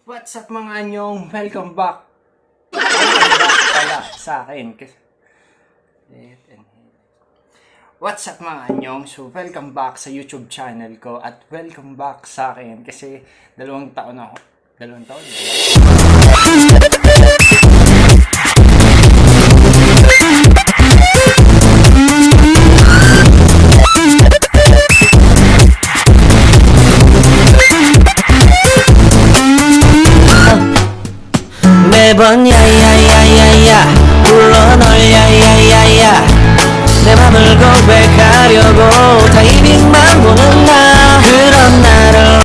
What's up mga anyong? Welcome back. Welcome back pala sa akin. What's up mga anyong? So welcome back sa YouTube channel ko at welcome back sa akin kasi dalawang taon ako. 매번 야야야야야 불러 널 야야야야 내 맘을 고백하려고 타이밍만 보는 나 그런 나를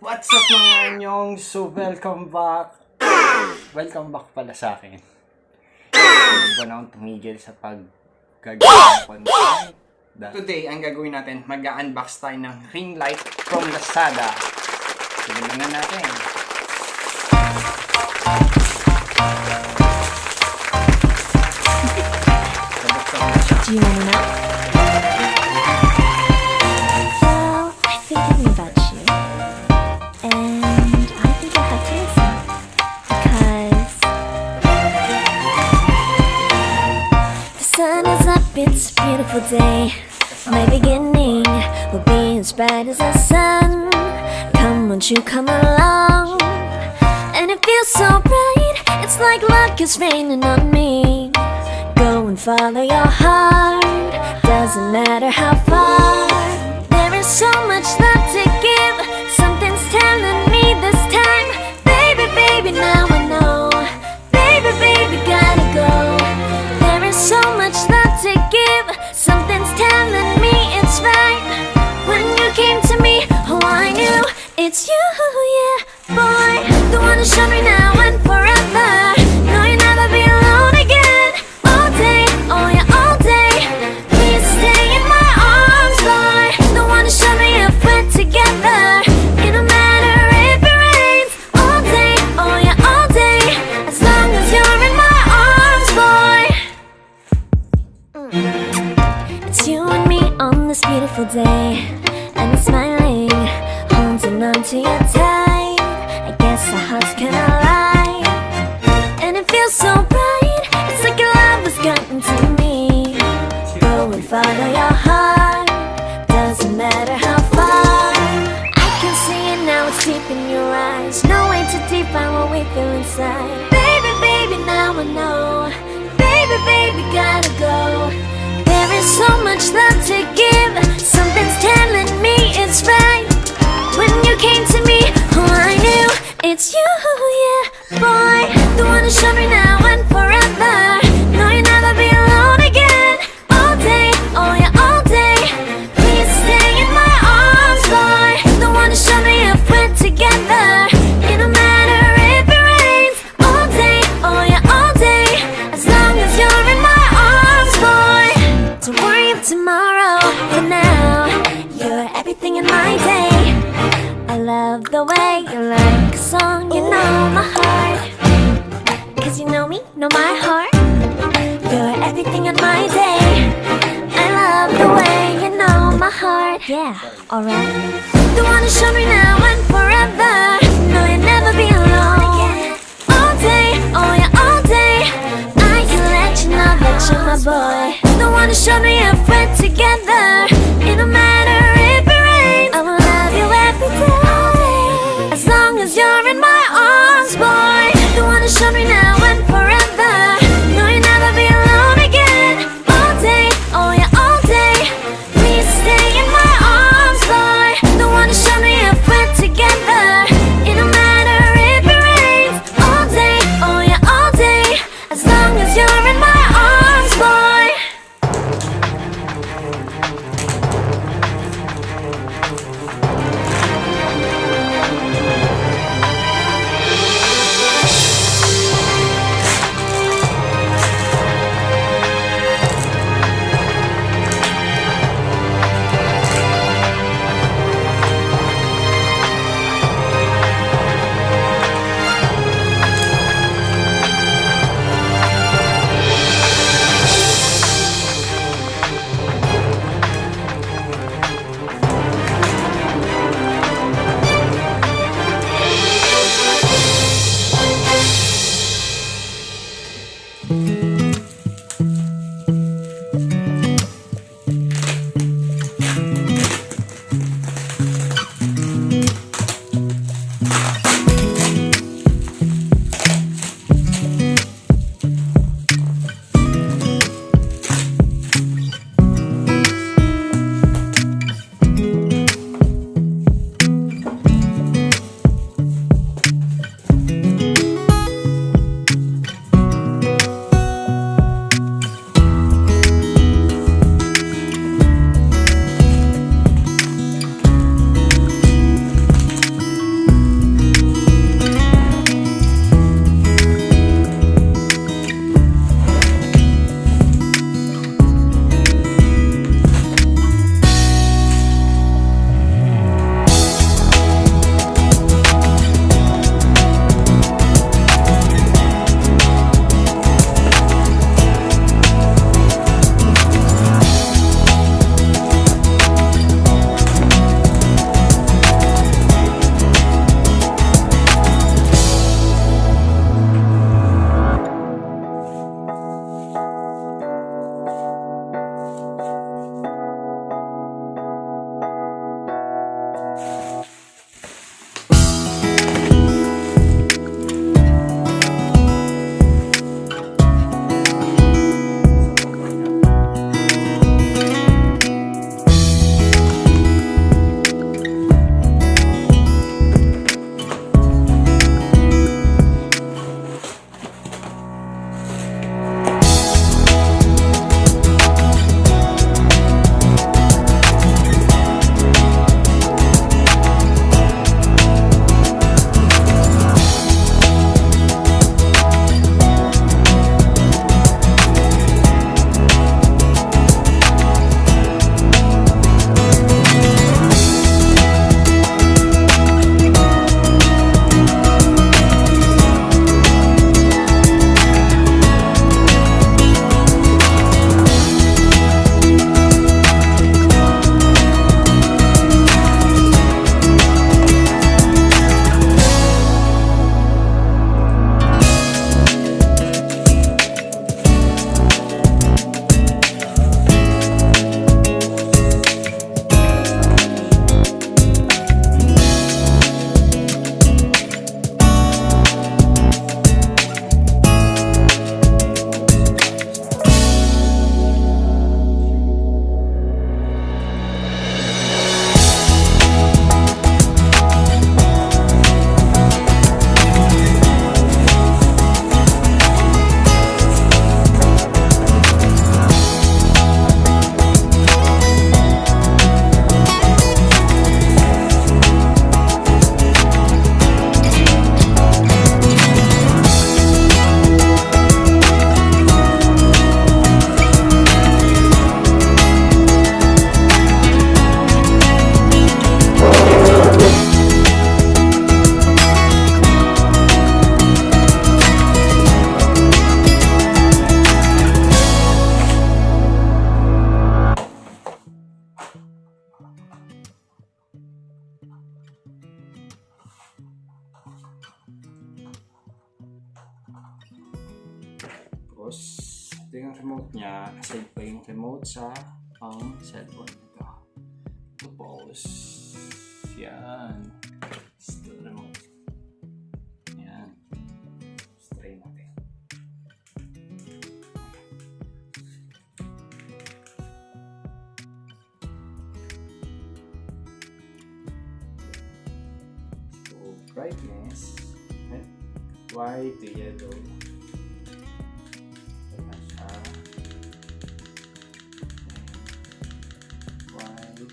What's up mga anyong? So welcome back. Welcome back pala sa akin. Hindi ba na akong tumigil sa paggagawa ng content? Today, ang gagawin natin, mag-unbox tayo ng ring light from Lazada. Tignan na natin. Do you want to know? Well, I've been thinking about you, and I think I have to listen, because the sun is up, it's a beautiful day. My beginning will be as bright as the sun. Come, won't you come along? And it feels so bright, it's like luck is raining on me. Go and follow your heart, doesn't matter how far. There is so much love to give, something's telling me this time. Baby, baby, now I know. Baby, baby, gotta go. There is so much love to give, something's telling me it's right. When you came to me, oh I knew it's you, yeah, boy. The one to show me now and forever. No, you'll never be alone again. All day, oh yeah, all day. Please stay in my arms, boy. The one to show me if we're together. It don't matter if it rains. All day, oh yeah, all day. As long as you're in my arms, boy. It's you and me on this beautiful day, and I'm smiling, holding on to you tight. I guess our hearts can align, and it feels so bright. It's like your love has gotten to me. Go and follow your heart, doesn't matter how far. I can see it now, it's deep in your eyes. No way to define what we feel inside. Baby, baby, now I know. Baby, baby, gotta go. There is so much love to give, something's telling me it's right. When you came to me, oh I knew it's you, yeah, boy. The one to show me now and forever. No, you'll never be alone again. All day, oh yeah, all day. Please stay in my arms, boy. The one to show me if we're together. It don't matter if it rains. All day, oh yeah, all day. As long as you're in my arms, boy. Don't worry of tomorrow. For now, you're everything in my day. I love the way you like a song. You know my heart, 'cause you know me, know my heart. You're everything in my day. I love the way you know my heart. Yeah, alright. The one to show me now and forever. No, you'll never be alone. All day, oh yeah, all day. I can let you know that you're my boy. The one to show me if we're together. It don't matter if it rains. I will love you every day. As long as you're in my arms, boy. The one to show me now and forever. No, you'll never be alone again. All day, oh yeah, all day. Please stay in my arms, boy. The one to show me if we're together. Tapos, ito yung remote niya. Aside pa yung remote sa cellphone nito. Tapos, yan. Still remote. Yan. Let's try natin. So, brightness. White to yellow. Ayan siya. White.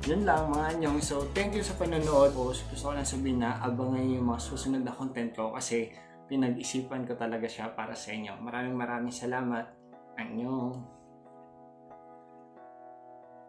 Yun lang mga nyong. So, thank you sa panonood. Gusto ko lang sabihin na abangan yung mga susunod na content ko kasi pinag-isipan ko talaga siya para sa inyo. Maraming salamat. Anyong.